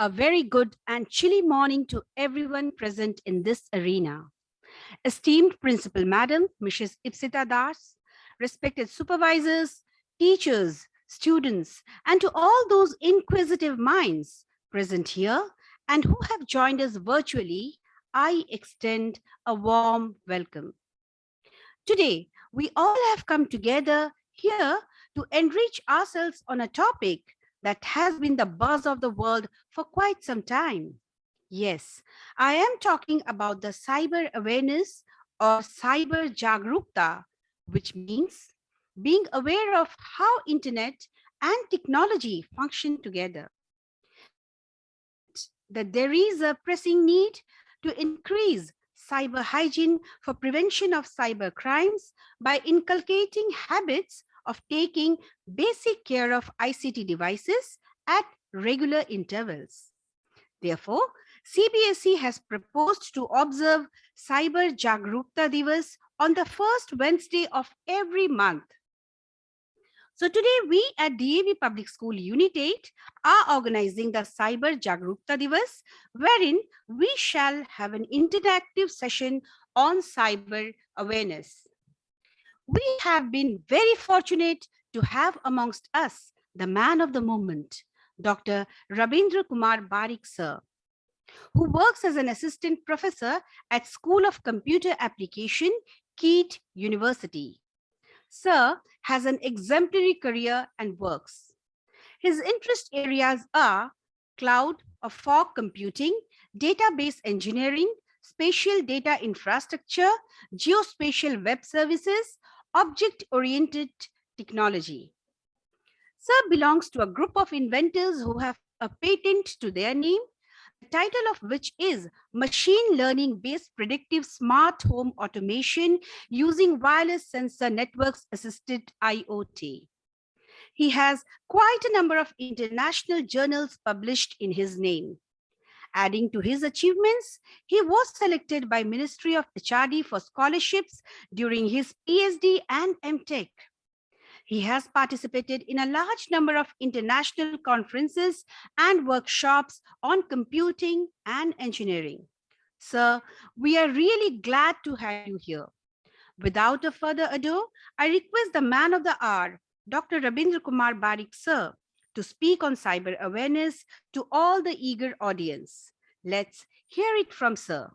A very good and chilly morning to everyone present in this arena. Esteemed Principal Madam, Mrs. Ipsita Das, respected supervisors, teachers, students, and to all those inquisitive minds present here and who have joined us virtually, I extend a warm welcome. Today, we all have come together here to enrich ourselves on a topic that has been the buzz of the world for quite some time. Yes, I am talking about the cyber awareness or cyber jagrukta, which means being aware of how internet and technology function together. That there is a pressing need to increase cyber hygiene for prevention of cyber crimes by inculcating habits of taking basic care of ICT devices at regular intervals. Therefore, CBSE has proposed to observe Cyber Jagrukta Divas on the first Wednesday of every month. So today we at DAV Public School Unit 8 are organizing the Cyber Jagrukta Divas, wherein we shall have an interactive session on cyber awareness. We have been very fortunate to have amongst us the man of the moment, Dr. Rabindra Kumar Barik sir, who works as an assistant professor at School of Computer Application, Keat University. Sir has an exemplary career and works. His interest areas are cloud or fog computing, database engineering, spatial data infrastructure, geospatial web services, object-oriented technology. Sir belongs to a group of inventors who have a patent to their name, the title of which is Machine Learning Based Predictive Smart Home Automation Using Wireless Sensor Networks Assisted IoT. He has quite a number of international journals published in his name. Adding to his achievements, he was selected by Ministry of HRD for scholarships during his PhD and MTech. He has participated in a large number of international conferences and workshops on computing and engineering. Sir, we are really glad to have you here. Without a further ado, I request the man of the hour, Dr. Rabindra Kumar Barik sir, to speak on cyber awareness to all the eager audience. Let's hear it from sir.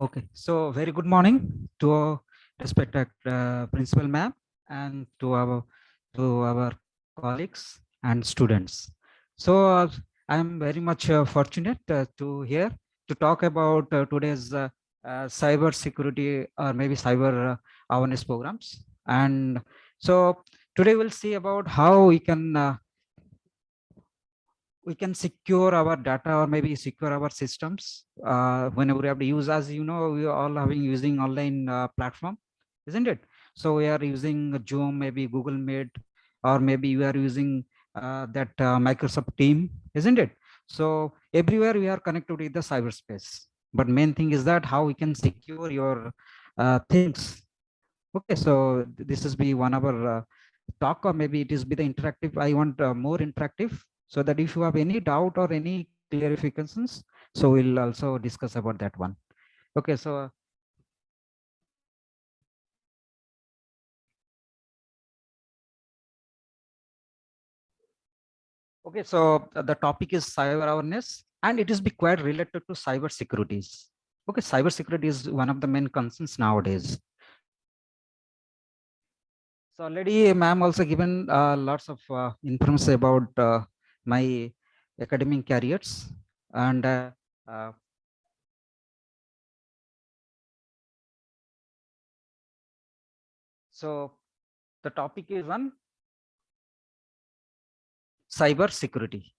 Okay, so very good morning to our respected principal ma'am and to our colleagues and students. So I am very much fortunate to here to talk about today's cyber security or maybe cyber awareness programs. And so today we'll see about how we can secure our data or maybe secure our systems whenever we have to use. As you know, we are all having using online platform, isn't it? So we are using Zoom, maybe Google Meet, or maybe we are using that Microsoft Team, isn't it? So everywhere we are connected with the cyberspace, but main thing is that how we can secure your things. Okay, so this is be one of our talk, or maybe it is be the interactive. I want more interactive, so that if you have any doubt or any clarifications, so we'll also discuss about that one. Okay, so okay, so the topic is cyber awareness, and it is be quite related to cyber securities. Okay, cyber security is one of the main concerns nowadays. So already ma'am also given lots of information about my academic careers, and uh, so the topic is on cyber security.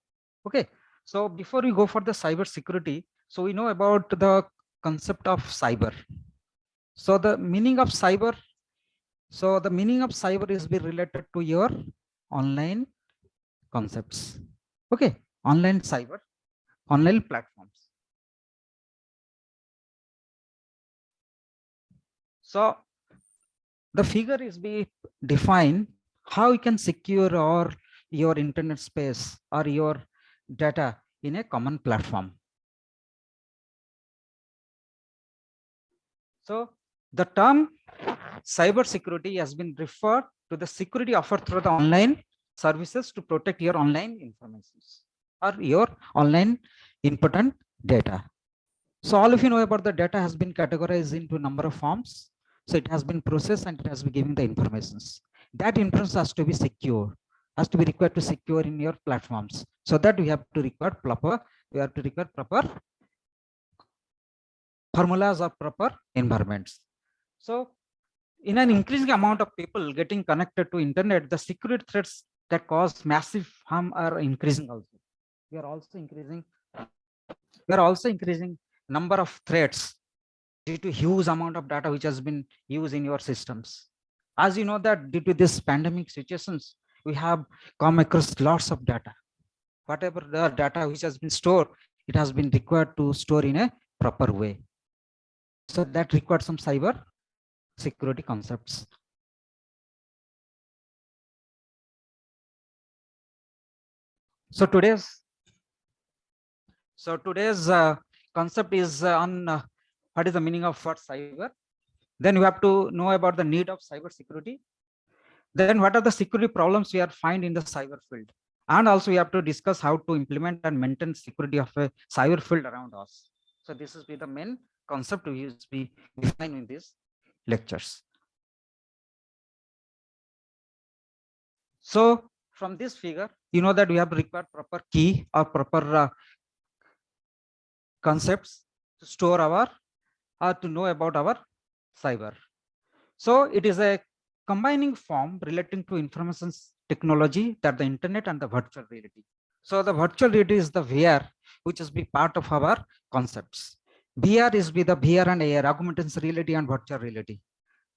Okay, so before we go for the cyber security, so we know about the concept of cyber. So the meaning of cyber, so the meaning of cyber is be related to your online concepts. Okay, online cyber, online platforms. So the figure is be defined how you can secure or your internet space or your data in a common platform. So the term cyber security has been referred to the security offered through the online services to protect your online information or your online important data. So all of you know about the data has been categorized into a number of forms. So it has been processed and it has been giving the informations. That information has to be secure, has to be required to secure in your platforms. So that we have to require proper formulas or proper environments. So in an increasing amount of people getting connected to internet, the security threats that cause massive harm are increasing also. We are also increasing number of threats due to huge amount of data which has been used in your systems. As you know that due to this pandemic situations, we have come across lots of data. Whatever the data which has been stored, it has been required to store in a proper way. So that requires some cyber security concepts. So today's concept is on what is the meaning of what cyber. Then you have to know about the need of cyber security. Then what are the security problems we are find in the cyber field? And also we have to discuss how to implement and maintain security of a cyber field around us. So this is be the main concept we use be defined in these lectures. So from this figure, you know that we have required proper key or proper concepts to store our or to know about our cyber. So it is a combining form relating to information technology that the internet and the virtual reality. So the virtual reality is the VR, which is be part of our concepts. VR is be the VR and AR, augmented reality and virtual reality.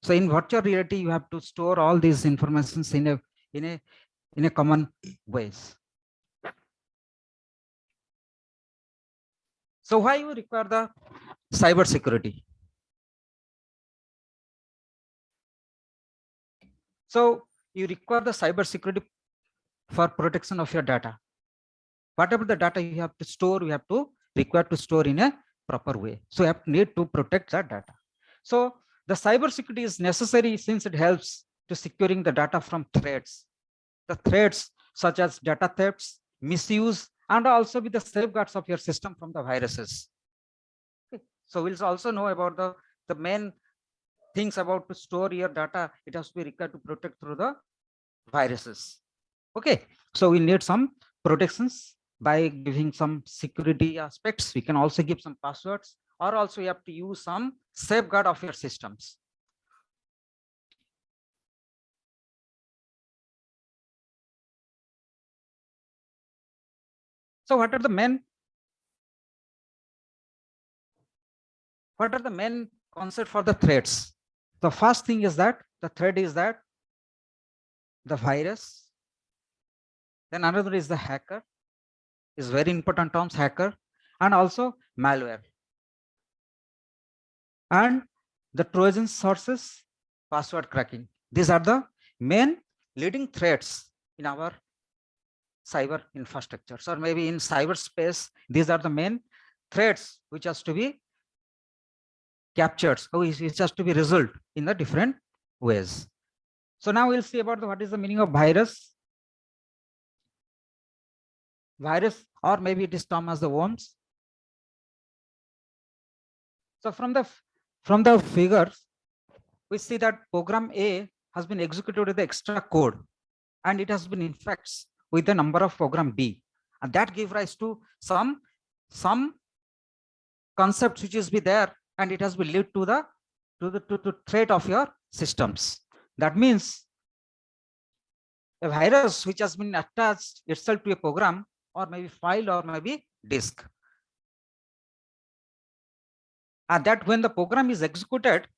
So in virtual reality, you have to store all these informations in a common ways. So why you require the cyber security? So you require the cyber security for protection of your data. Whatever the data you have to store, you have to require to store in a proper way. So you have to need to protect that data. So the cyber security is necessary since it helps to securing the data from threats. The threats such as data thefts, misuse, and also with the safeguards of your system from the viruses. Okay. So we'll also know about the main things about to store your data. It has to be required to protect through the viruses. Okay, so we need some protections by giving some security aspects. We can also give some passwords, or also you have to use some safeguard of your systems. So what are the main concept for the threats? The first thing is that the threat is that the virus. Then another is the hacker, is very important terms, hacker, and also malware. And the Trojan sources, password cracking. These are the main leading threats in our cyber infrastructures, or maybe in cyberspace. These are the main threats which has to be captured, which has to be resolved in the different ways. So now we'll see about what is the meaning of virus, or maybe it is termed as the worms. So from the figures, we see that program A has been executed with the extra code, and it has been infects with the number of program B, and that give rise to some concepts which is be there, and it has been lead to the threat of your systems. That means a virus which has been attached itself to a program, or maybe file, or maybe disk, and that when the program is executed,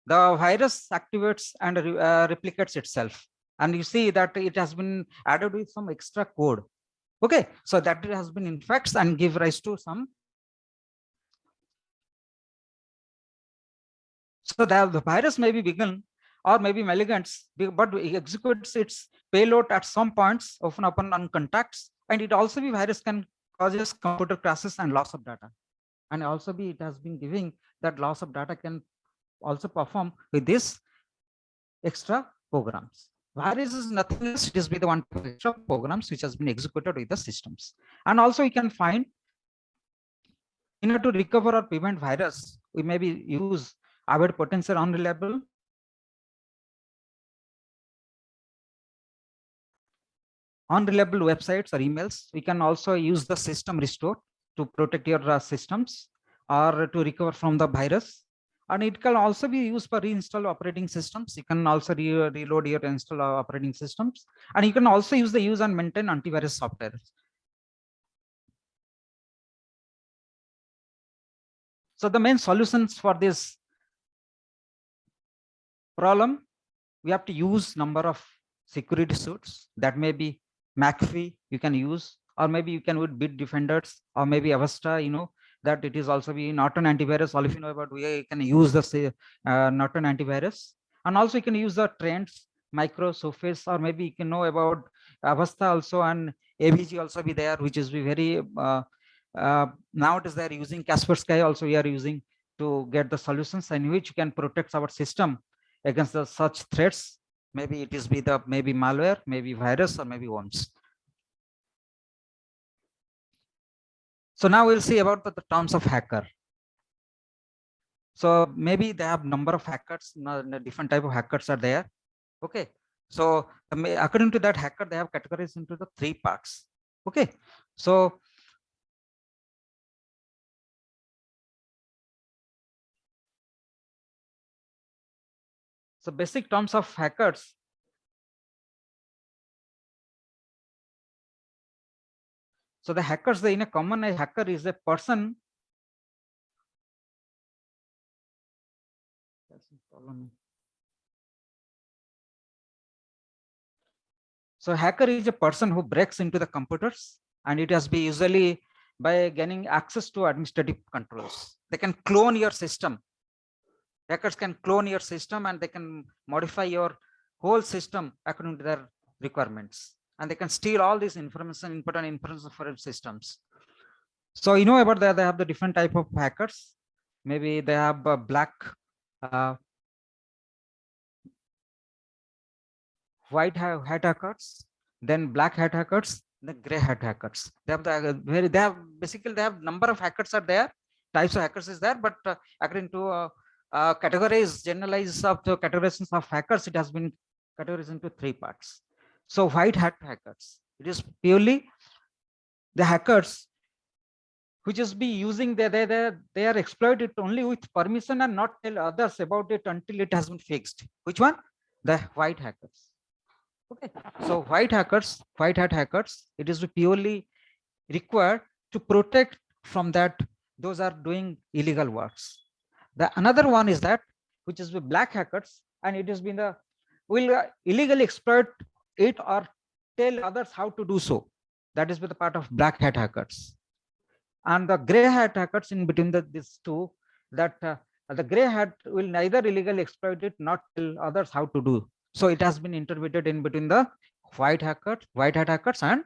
the virus activates and replicates itself, and you see that it has been added with some extra code. Okay, so that it has been infects and give rise to some. So the virus may be begun or maybe malignant, but it executes its payload at some points, often upon on contacts, and it also be virus can causes computer crashes and loss of data. And also be it has been giving that loss of data can also perform with this extra programs. Virus is nothing else, it is with the one extra programs which has been executed with the systems. And also you can find in order to recover or prevent virus, we maybe use avoid potential unreliable websites or emails. We can also use the system restore to protect your systems or to recover from the virus. And it can also be used for reinstall operating systems. You can also reload your install operating systems. And you can also use and maintain antivirus software. So the main solutions for this problem, we have to use number of security suites. That may be McAfee you can use, or maybe you can use Bitdefenders, or maybe Avasta, that it is also be Norton antivirus. All of you know about, we can use the Norton antivirus. And also you can use the Trends, Micro, Surface, or maybe you can know about Avasta also, and AVG also be there, which is be very, nowadays they're using Kaspersky also we are using to get the solutions in which you can protect our system against the such threats. Maybe it is be the maybe malware, maybe virus, or maybe worms. So now we'll see about the terms of hacker. So maybe they have number of hackers, different type of hackers are there. Okay. So according to that hacker, they have categorized into the 3 parts. Okay. So basic terms of hackers. So the hackers, in a common hacker is a person. So hacker is a person who breaks into the computers, and it has been usually by gaining access to administrative controls. They can clone your system. Hackers can clone your system and they can modify your whole system according to their requirements. And they can steal all this information, input and information for systems. So you know about that, they have the different type of hackers. Maybe they have black, white hat hackers, then black hat hackers, the gray hat hackers. They have basically they have number of hackers are there, types of hackers is there, but according to categories, generalized of the categorizations of hackers, it has been categorized into 3 parts. So white hat hackers, it is purely the hackers which is be using they are exploit it only with permission and not tell others about it until it has been fixed. Which one? The white hackers. Okay, so white hat hackers, it is purely required to protect from that those are doing illegal works. The another one is that which is with black hackers, and it has been the will illegally exploit it or tell others how to do so. That is with the part of black hat hackers. And the gray hat hackers in between these two, that the gray hat will neither illegally exploit it, not tell others how to do. So it has been interpreted in between the white hat hackers and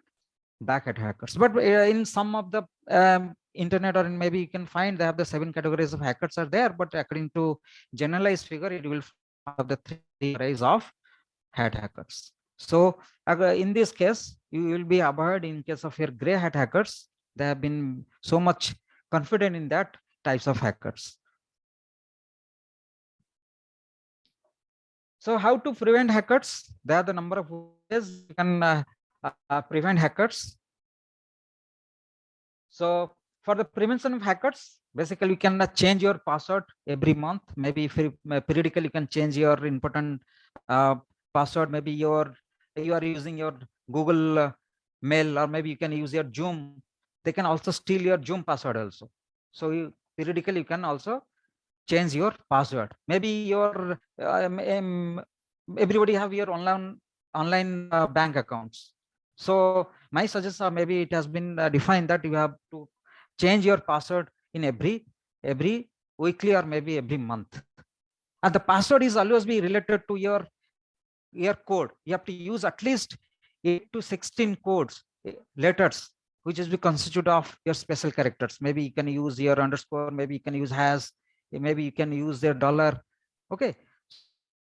black hat hackers. But in some of the internet, or in maybe you can find they have the 7 categories of hackers are there, but according to generalized figure, it will have the 3 categories of hat hackers. So in this case, you will be avoid in case of your gray hat hackers. They have been so much confident in that types of hackers. So how to prevent hackers? There are the number of ways you can prevent hackers. So for the prevention of hackers, basically you can change your password every month. Maybe if periodically you can change your important password. Maybe you are using your Google Mail, or maybe you can use your Zoom. They can also steal your Zoom password also. So periodically you can also change your password. Maybe your everybody have your online bank accounts. So my suggestion, maybe it has been defined that you have to change your password in every weekly or maybe every month. And the password is always be related to your code. You have to use at least 8 to 16 codes, letters, which is the constitute of your special characters. Maybe you can use your underscore, maybe you can use hash, maybe you can use their dollar. Okay.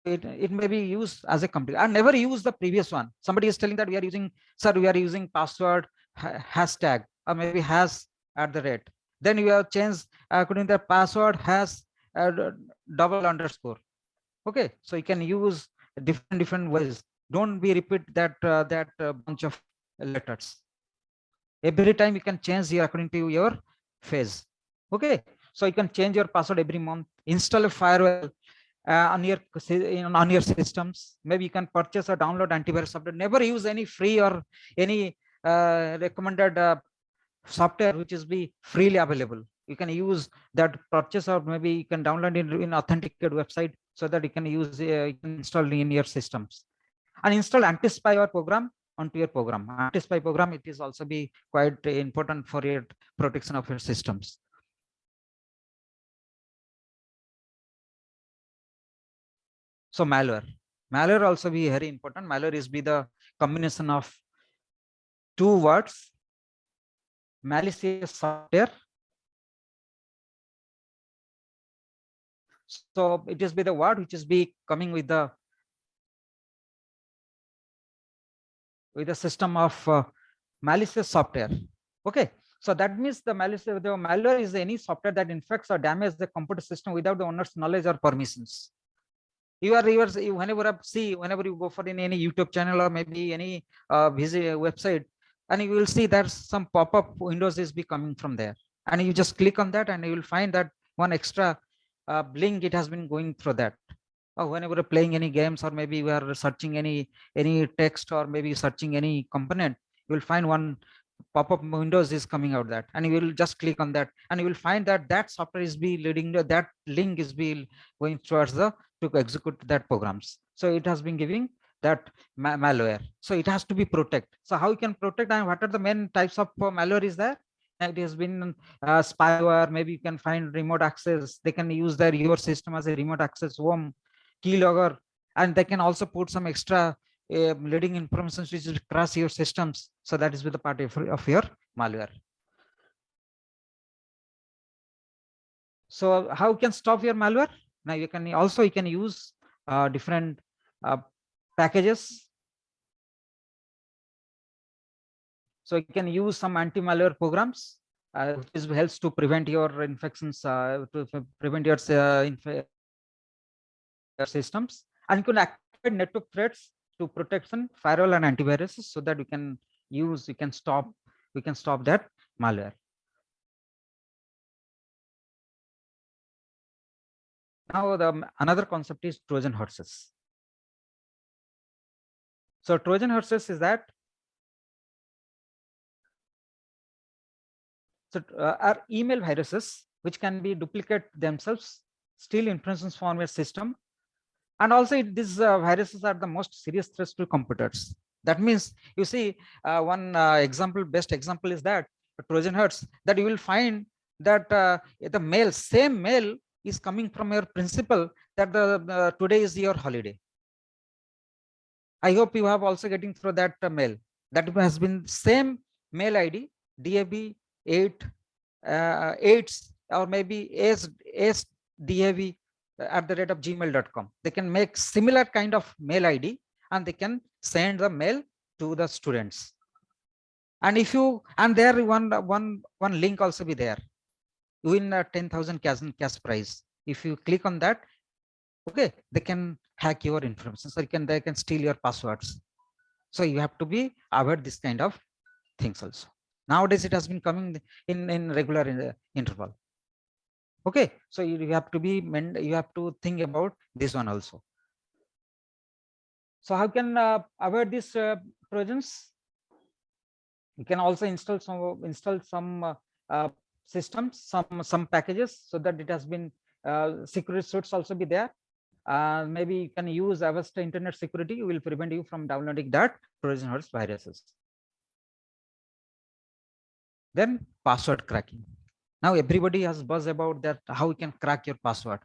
It may be used as a complete. I never use the previous one. Somebody is telling that we are using, sir, we are using password hashtag, or maybe has at the rate. Then you have changed according to the password has double underscore. Okay, so you can use different ways. Don't be repeat that bunch of letters. Every time you can change here according to your phase. Okay, so you can change your password every month. Install a firewall on your systems. Maybe you can purchase or download antivirus software. Never use any free or any recommended software which is be freely available. You can use that purchase, or maybe you can download it in authenticated website, so that you can use you can install in your systems. And install anti-spyware program onto your program. Anti-spy program, it is also be quite important for your protection of your systems. So malware also be very important. Malware is be the combination of two words, malicious software. So it is be the word which is be coming with the system of malicious software. Okay, so that means the malware is any software that infects or damages the computer system without the owner's knowledge or permissions. Whenever you go for any YouTube channel or maybe any visit website, and you will see that some pop-up windows is be coming from there, and you just click on that and you will find that one extra link it has been going through that. Or whenever you're playing any games, or maybe we are searching any text, or maybe searching any component, you will find one pop-up windows is coming out that, and you will just click on that, and you will find that that software is be leading to that link is be going towards the to execute that programs. So it has been giving that malware. So it has to be protect. So how you can protect, and what are the main types of malware is there? It has been spyware. Maybe you can find remote access. They can use your system as a remote access home, keylogger, and they can also put some extra leading information which will crash your systems. So that is with the part of your malware. So how you can stop your malware? Now you can use different packages. So you can use some anti-malware programs, which helps to prevent your infections, to prevent your systems, and you can activate network threats to protection, firewall and antiviruses, so that we can stop that malware. Now another concept is Trojan horses. So Trojan horses is that are email viruses which can be duplicate themselves, steal information from your system, and also these viruses are the most serious threats to computers. That means you see one best example is that Trojan horse, that you will find that the same mail is coming from your principal that today is your holiday. I hope you have also getting through that mail. That has been same mail ID, DAB 8 or maybe SDAV @gmail.com. They can make similar kind of mail ID, and they can send the mail to the students. And if you, and there one link also be there, win 10,000 cash prize. If you click on that, okay, they can hack your information. So they can steal your passwords. So you have to be aware this kind of things also. Nowadays it has been coming in regular interval. Okay, so you have to think about this one also. So how can avoid these trojans? You can also install some systems, some packages, so that it has been security suits also be there. Maybe you can use Avast Internet Security. Will prevent you from downloading that Trojan horse viruses. Then password cracking. Now everybody has buzz about that, how you can crack your password.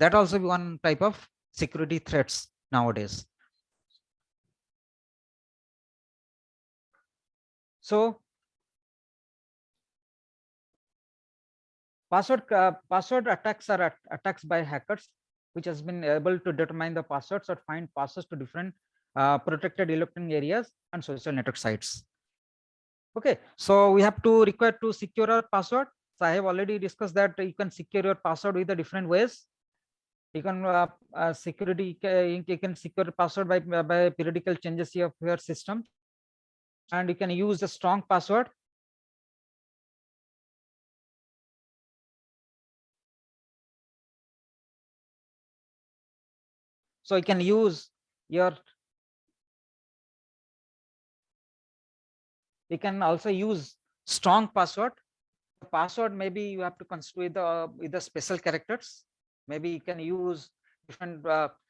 That also be one type of security threats nowadays. So password attacks are attacks by hackers, which has been able to determine the passwords or find passwords to different protected electronic areas and social network sites. Okay, so we have to require to secure our password. So I have already discussed that you can secure your password with the different ways. You can you can secure password by periodical changes of your system, and you can use a strong password. So you can use your, you can also use strong password. Password, maybe you have to construct with the special characters. Maybe you can use different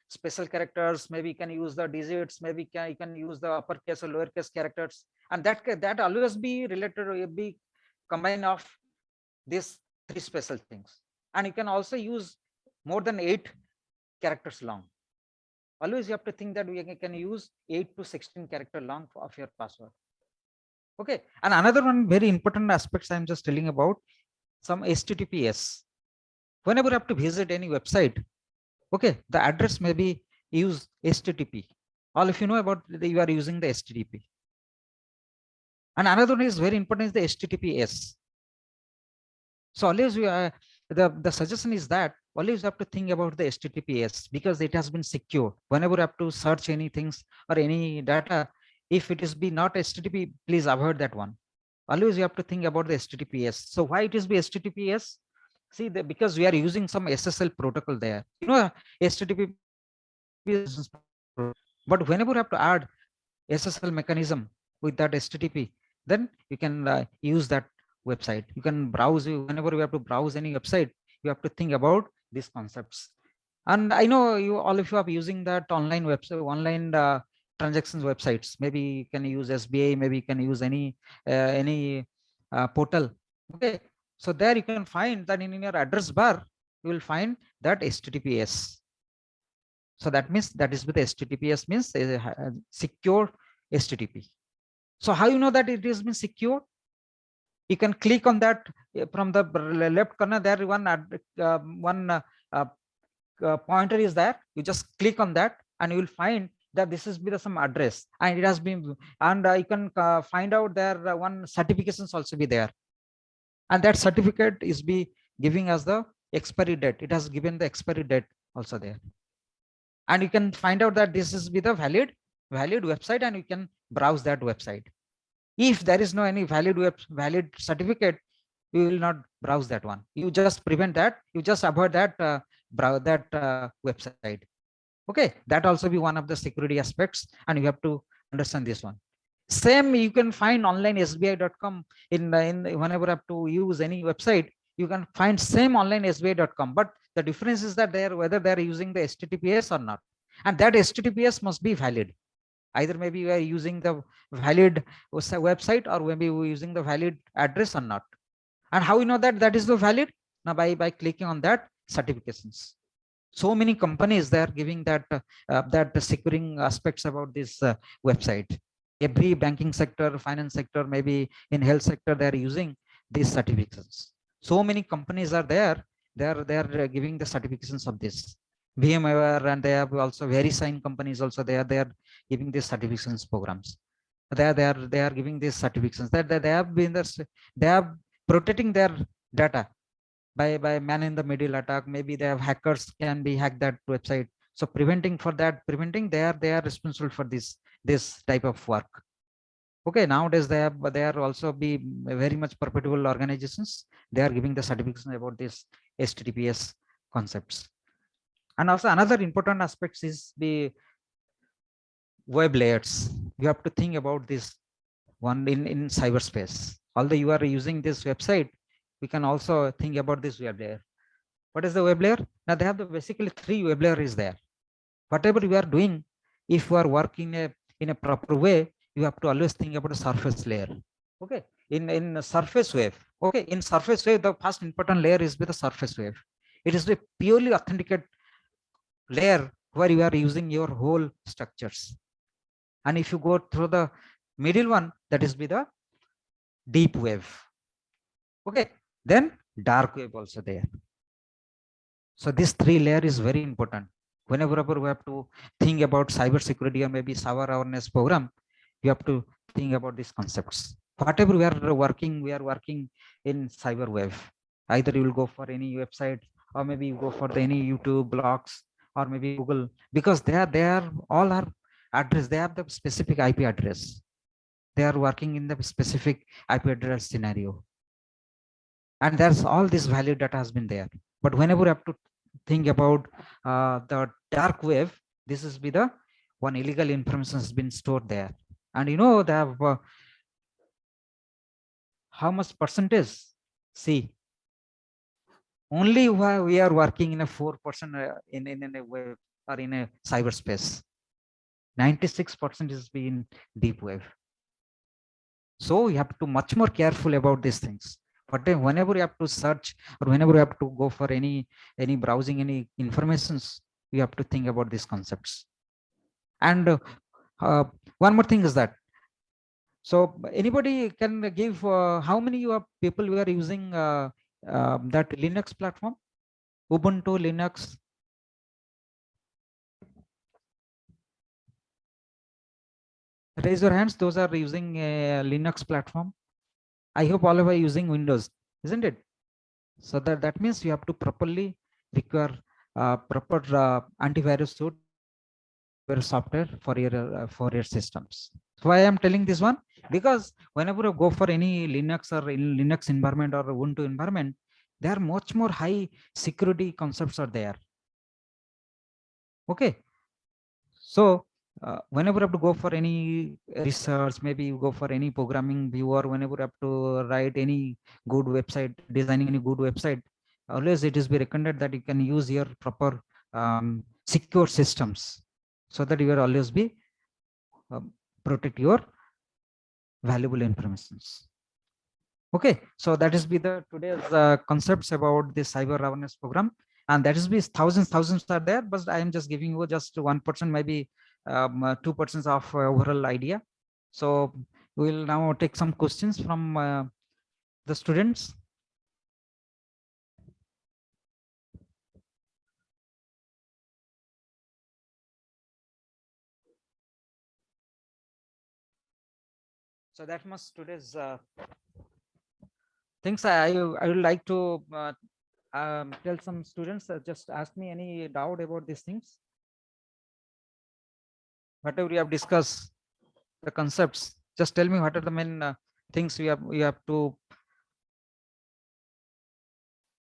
special characters. Maybe you can use the digits. Maybe you can use the uppercase or lowercase characters, and that always be related to be combine of these three special things. And you can also use more than 8 characters long. Always you have to think that we can use 8 to 16 character long of your password. Okay, and another one very important aspects I'm just telling about, some HTTPS. Whenever you have to visit any website, okay, the address may be use HTTP. All if you know about you are using the HTTP. And another one is very important is the HTTPS. So always we are, the suggestion is that always you have to think about the HTTPS because it has been secure. Whenever you have to search any things or any data, if it is be not HTTP, please avoid that one. Always you have to think about the HTTPS. So why it is be HTTPS? See, because we are using some SSL protocol there. You know, HTTP, but whenever you have to add SSL mechanism with that HTTP, then you can use that website. You can browse, whenever you have to browse any website, you have to think about these concepts. And I know you all of you are using that online website, online transactions websites. Maybe you can use SBI, maybe you can use any portal. Okay, so there you can find that in your address bar, you will find that HTTPS. So that means that is with HTTPS means secure HTTP. So how you know that it has been secure? You can click on that from the left corner. There one pointer is there. You just click on that, and you will find that this is with some address, and it has been, and you can find out there one certifications also be there, and that certificate is be giving us the expiry date. It has given the expiry date also there, and you can find out that this is with a valid website, and you can browse that website. If there is no any valid certificate, you will not browse that one. You just prevent that. You just avoid that website. Okay, that also be one of the security aspects, and you have to understand this one. Same you can find online sbi.com in whenever you have to use any website, you can find same online sbi.com, but the difference is that whether they are using the HTTPS or not, and that HTTPS must be valid. Either maybe you are using the valid website, or maybe we're using the valid address or not. And how you know that that is the valid? Now by clicking on that certifications. So many companies, they are giving that securing aspects about this website. Every banking sector, finance sector, maybe in health sector, they are using these certifications. So many companies are there. They are giving the certifications of this. VMware, and they have also VeriSign companies also they are giving these certifications programs. They are giving these certifications that they have been they are protecting their data by man in the middle attack. Maybe they have hackers can be hacked that website. So preventing they are responsible for this type of work. Okay, nowadays they are also be very much perpetual organizations. They are giving the certification about this HTTPS concepts. And also another important aspects is the web layers. You have to think about this one in cyberspace. Although you are using this website, we can also think about this web layer. What is the web layer? Now they have the basically 3 web layer is there. Whatever you are doing, if you are working in a proper way, you have to always think about a surface layer. Okay, in surface wave. Okay, in surface wave, the first important layer is with the surface wave. It is a purely authenticate layer where you are using your whole structures. And if you go through the middle one, that is be the deep wave. Okay, then dark wave also there. So this three layer is very important. Whenever we have to think about cyber security or maybe cyber awareness program, you have to think about these concepts. Whatever we are working in cyber wave. Either you will go for any website, or maybe you go for any YouTube blogs, or maybe Google, because they are all our address. They have the specific IP address. They are working in the specific IP address scenario, and there's all this value data has been there. But whenever you have to think about the dark wave, this is be the one illegal information has been stored there. And you know, they have how much percentage? See, only while we are working in a 4% in a web or in a cyberspace. 96% is being deep wave. So you have to much more careful about these things. But then whenever you have to search, or whenever you have to go for any browsing, any informations, you have to think about these concepts. And one more thing is that, so anybody can give how many people who are using that Linux platform, Ubuntu Linux? Raise your hands, those are using a Linux platform. I hope all of you are using Windows, isn't it? So that means you have to properly require proper antivirus suite software for your systems. So why I am telling this one? Because whenever you go for any Linux or in Linux environment or Ubuntu environment, there are much more high security concepts are there. Okay, so whenever you have to go for any research, maybe you go for any programming viewer, whenever you have to write any good website, designing any good website, always it is be recommended that you can use your proper secure systems, so that you will always be protect your valuable informations. Okay, so that is be the today's concepts about the cyber awareness program, and that is be thousands are there, but I am just giving you just 1%, maybe 2% of overall idea. So we will now take some questions from the students. So that must today's things I would like to tell some students, just ask me any doubt about these things. Whatever we have discussed, the concepts, just tell me what are the main things we have to.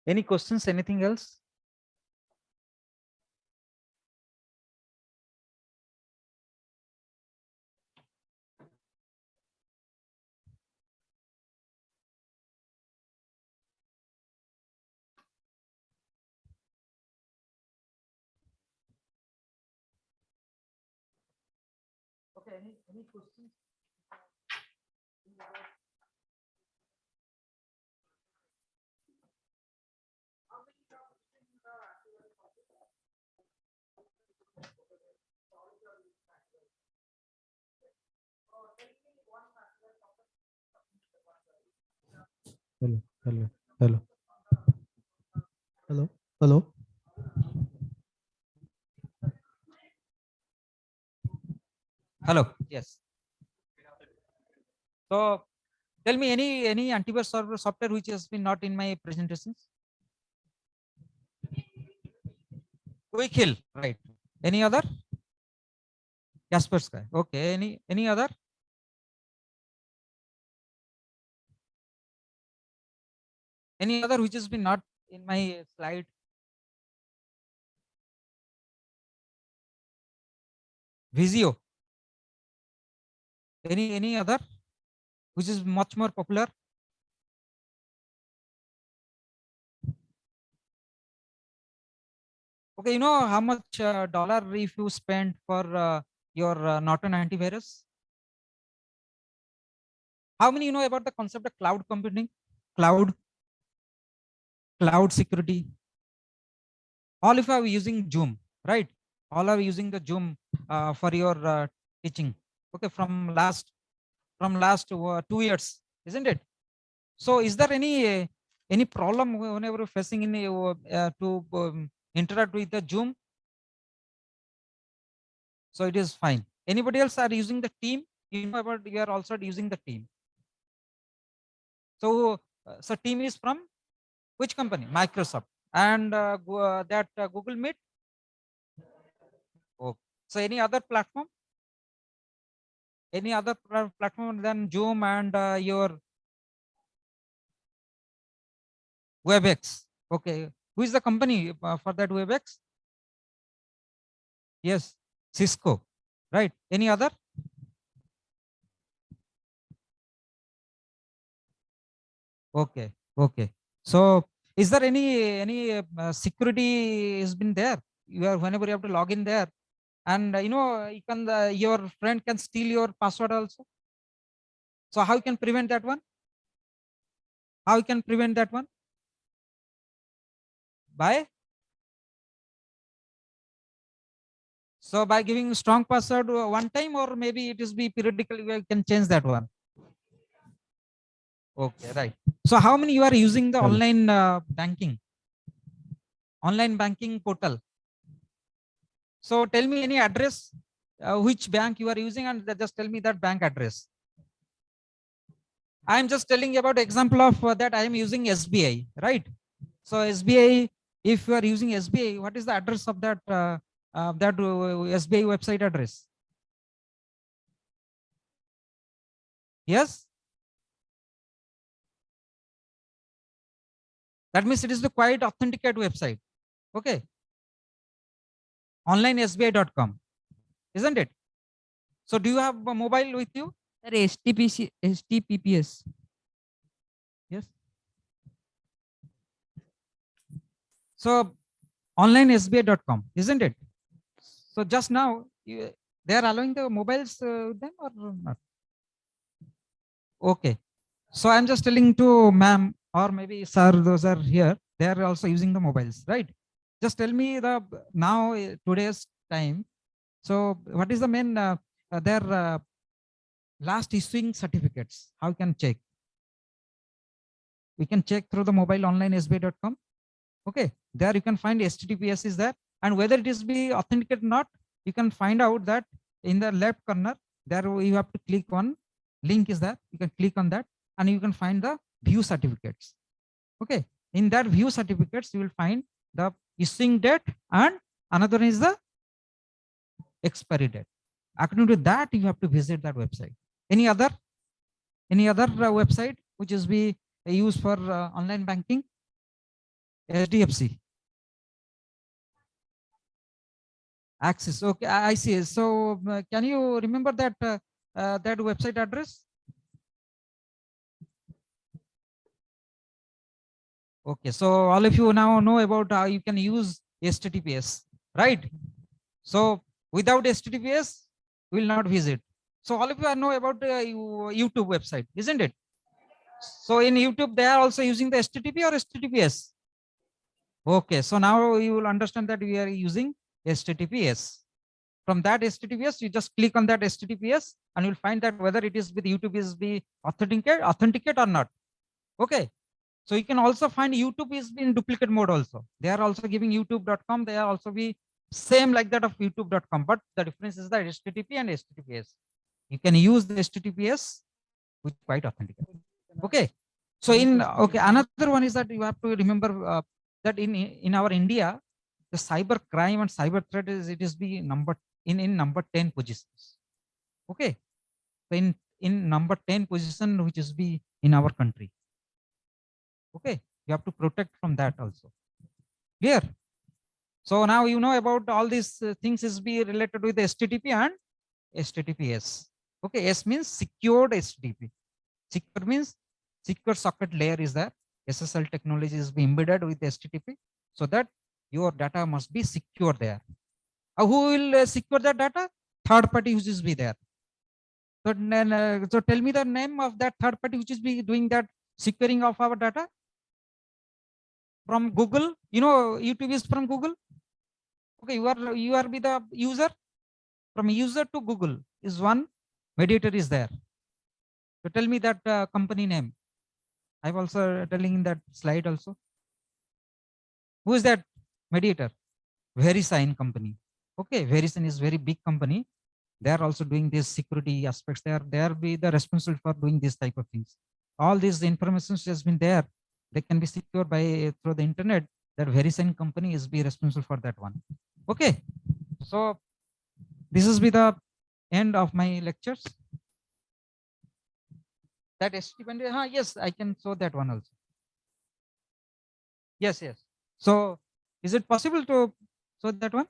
Any questions, anything else? Okay, any questions? Hello, hello, hello, hello, hello. Hello. Yes. So tell me any antivirus software which has been not in my presentations. Quick Hill, right? Any other? Kaspersky. Okay. Any other? Any other which has been not in my slide? Visio. Any other which is much more popular? Okay, you know how much dollar if you spend for your Norton antivirus? How many you know about the concept of cloud computing, cloud security? All of you are using Zoom, right? All are using the Zoom for your teaching. Okay, from last 2 years, isn't it? So is there any problem whenever you're facing in to interact with the Zoom? So it is fine. Anybody else are using the team? You know about, you are also using the team. So so team is from which company? Microsoft. And that Google Meet. Oh, so any other platform? Any other platform than Zoom and your WebEx? Okay, who is the company for that WebEx? Yes, Cisco, right? Any other? Okay, okay. So is there any security has been there? You are, whenever you have to log in there, and you know, you can your friend can steal your password also. So how you can prevent that one? How you can prevent that one? By, so by giving strong password one time, or maybe it is be periodically we can change that one. Okay, right. So how many you are using the Hello. online banking portal? So tell me any address, which bank you are using, and just tell me that bank address. I am just telling you about example of that I am using SBI, right? So SBI, if you are using SBI, what is the address of that SBI website address? Yes. That means it is the quite authenticated website. Okay. Onlinesbi.com, isn't it? So do you have a mobile with you? Sir, HTTPS. Yes. So onlinesbi.com, isn't it? So just now they are allowing the mobiles with them or not? Okay. So I'm just telling to ma'am or maybe sir, those are here. They are also using the mobiles, right? Just tell me the now today's time. So what is the main their last issuing certificates? How you can check? We can check through the mobile onlinesbi.com. Okay, there you can find HTTPS is there, and whether it is be authenticated or not, you can find out that in the left corner there you have to click on link is there. You can click on that and you can find the view certificates. Okay, in that view certificates you will find the issuing date and another one is the expiry date. According to that, you have to visit that website. Any other website which is be used for online banking? HDFC. Axis. Okay, I see. So can you remember that that website address? Okay, so all of you now know about how you can use HTTPS, right? So without HTTPS, we will not visit. So all of you know about YouTube website, isn't it? So in YouTube, they are also using the HTTP or HTTPS. Okay, so now you will understand that we are using HTTPS. From that HTTPS, you just click on that HTTPS and you'll find that whether it is with YouTube is be authenticate or not. Okay. So you can also find YouTube is in duplicate mode also. They are also giving youtube.com. They are also be same like that of youtube.com, but the difference is that HTTP and HTTPS. You can use the HTTPS, which is quite authenticate. Okay. So in, okay, another one is that you have to remember that in our India, the cyber crime and cyber threat is, it is be number in number 10 positions. Okay. So in number 10 position, which is be in our country. Okay, you have to protect from that also. Clear? So now you know about all these things is be related with HTTP and HTTPS. Okay, S means secured HTTP. Secure means secure socket layer is there. SSL technology is be embedded with HTTP so that your data must be secure there. Who will secure that data? Third party which is be there. So, so tell me the name of that third party which is be doing that securing of our data. From Google, you know, YouTube is from Google. Okay, you are be the user. From user to Google is one mediator is there. So tell me that company name. I'm also telling in that slide also. Who is that mediator? VeriSign company. Okay, VeriSign is very big company. They are also doing these security aspects. They are be the responsible for doing these type of things. All these information has been there. They can be secured by through the internet. That VeriSign company is be responsible for that one. Okay, so this is be the end of my lectures. That HTTP, yes, I can show that one also. Yes, yes. So is it possible to show that one?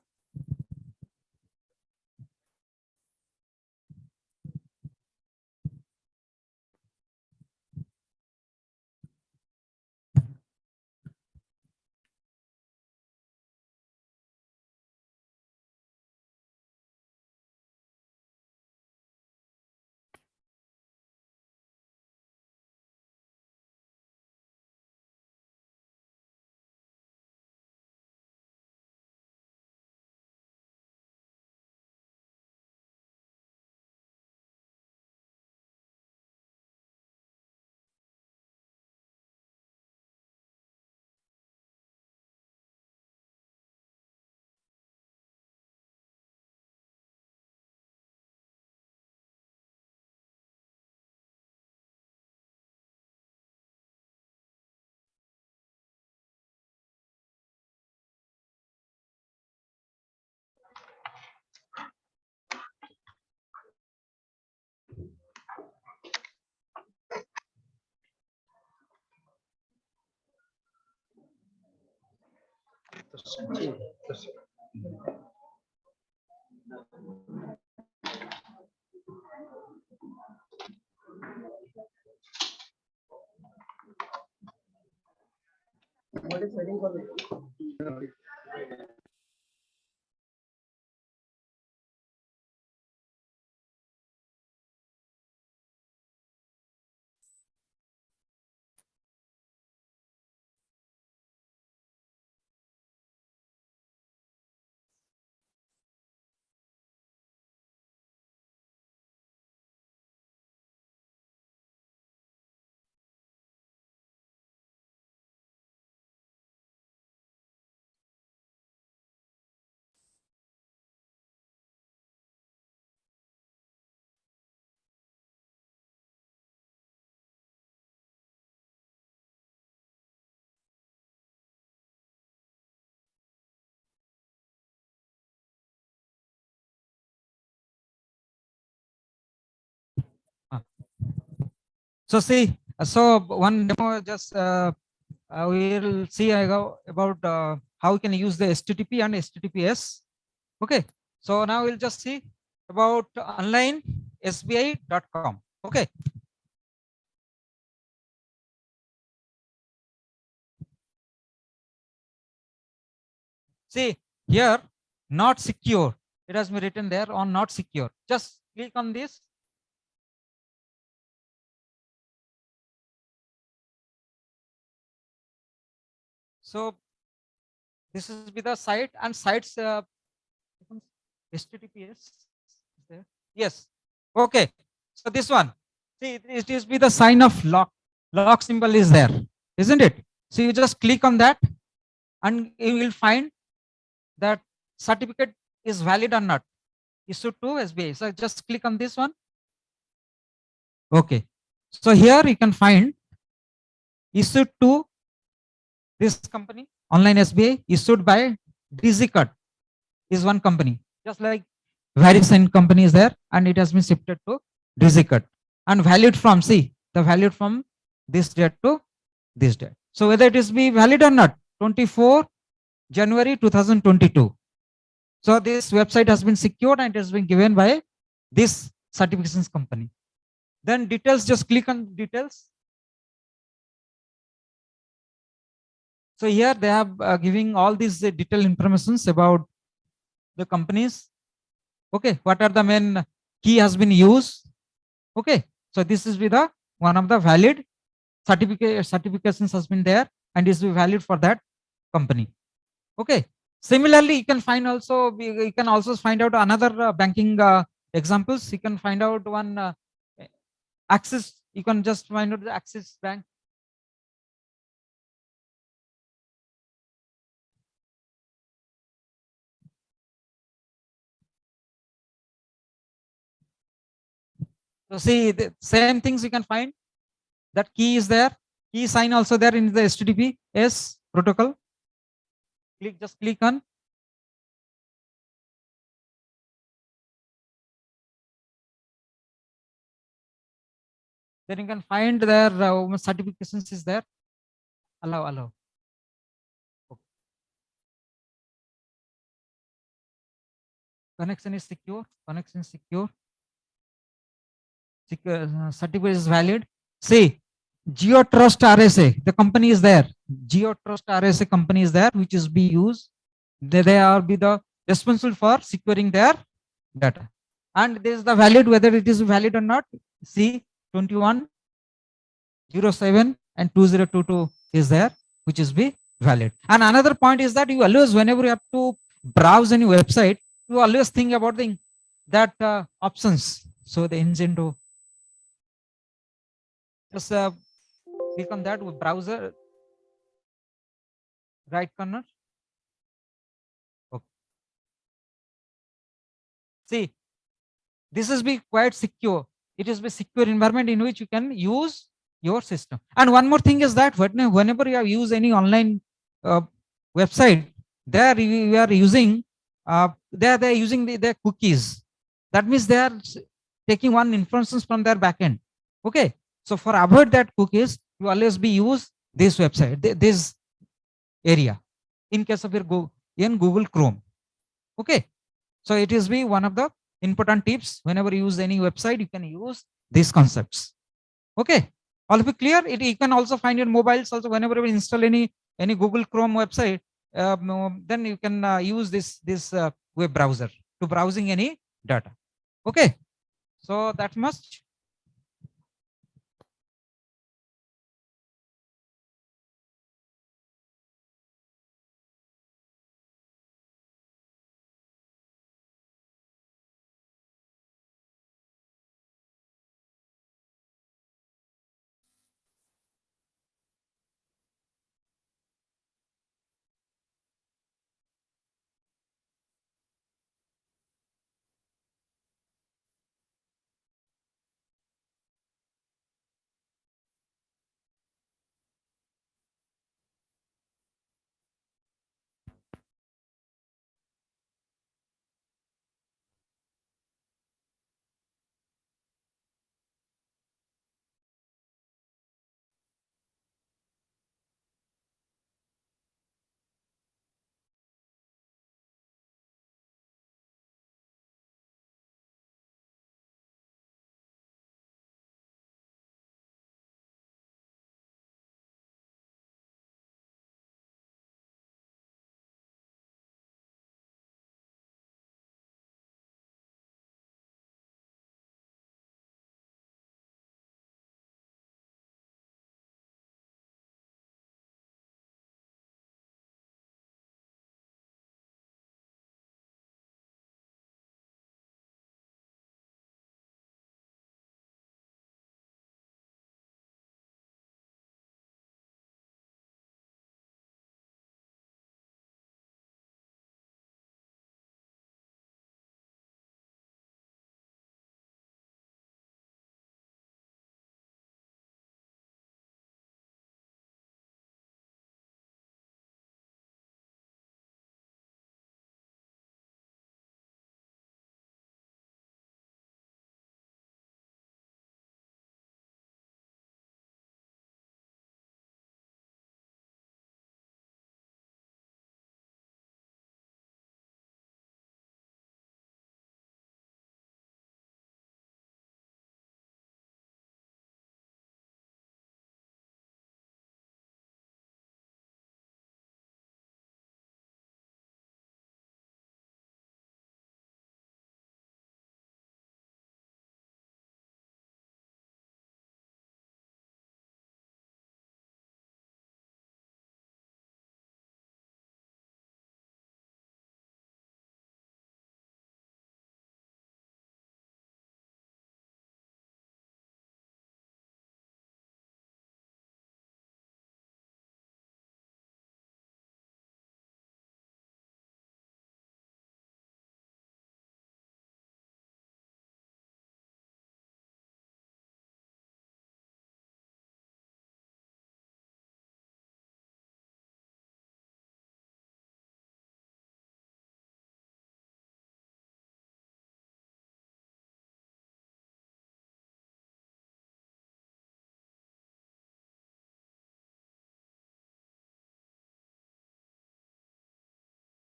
Ah. So see, so one demo just we will see about how we can use the HTTP and HTTPS. Okay, so now we'll just see about online SBI.com. Okay, see here, not secure. It has been written there on not secure. Just click on this. So this is be the site and sites HTTPS is there. Yes. Okay. So this one, see, it is be the sign of lock. Lock symbol is there, isn't it? So you just click on that, and you will find that certificate is valid or not. Issued to SBI. So just click on this one. Okay. So here you can find issued to this company, online SBI, issued by DigiCut is one company. Just like VeriSign company is there, and it has been shifted to DigiCut. And valid from, see, the valid from this date to this date. So whether it is be valid or not, 24 January 2022. So this website has been secured and it has been given by this certifications company. Then details, just click on details. So here they have giving all these detailed informations about the companies. Okay, what are the main key has been used. Okay, so this is with the one of the valid certifications has been there and is valid for that company. Okay, Similarly, you can find also, you can also find out another banking examples. You can find out one Axis. You can just find out the Axis Bank. So see, the same things you can find. That key is there. Key sign also there in the HTTPS protocol. Just click on. Then you can find their certifications is there. Allow. Okay. Connection is secure. Connection is secure. Certificate is valid. See, GeoTrust RSA, the company is there. GeoTrust RSA company is there, which is be used. They are be the responsible for securing their data. And this is the valid, whether it is valid or not. See, 2107 and 2022 is there, which is be valid. And another point is that you always, whenever you have to browse any website, you always think about the that options. So the engine to just click on that with browser, right corner. Okay. See, this is be quite secure. It is a secure environment in which you can use your system. And one more thing is that whenever you have used any online website, there you are using they're using their cookies. That means they are taking one inferences from their backend. Okay, so for avoid that cookies, you always be use this website, this area, in case of your Google Chrome. Okay, so it is be one of the important tips. Whenever you use any website, you can use these concepts. Okay, all of it clear? You can also find your mobiles also. Whenever you install any Google Chrome website, then you can use this web browser to browsing any data. Okay, so that much.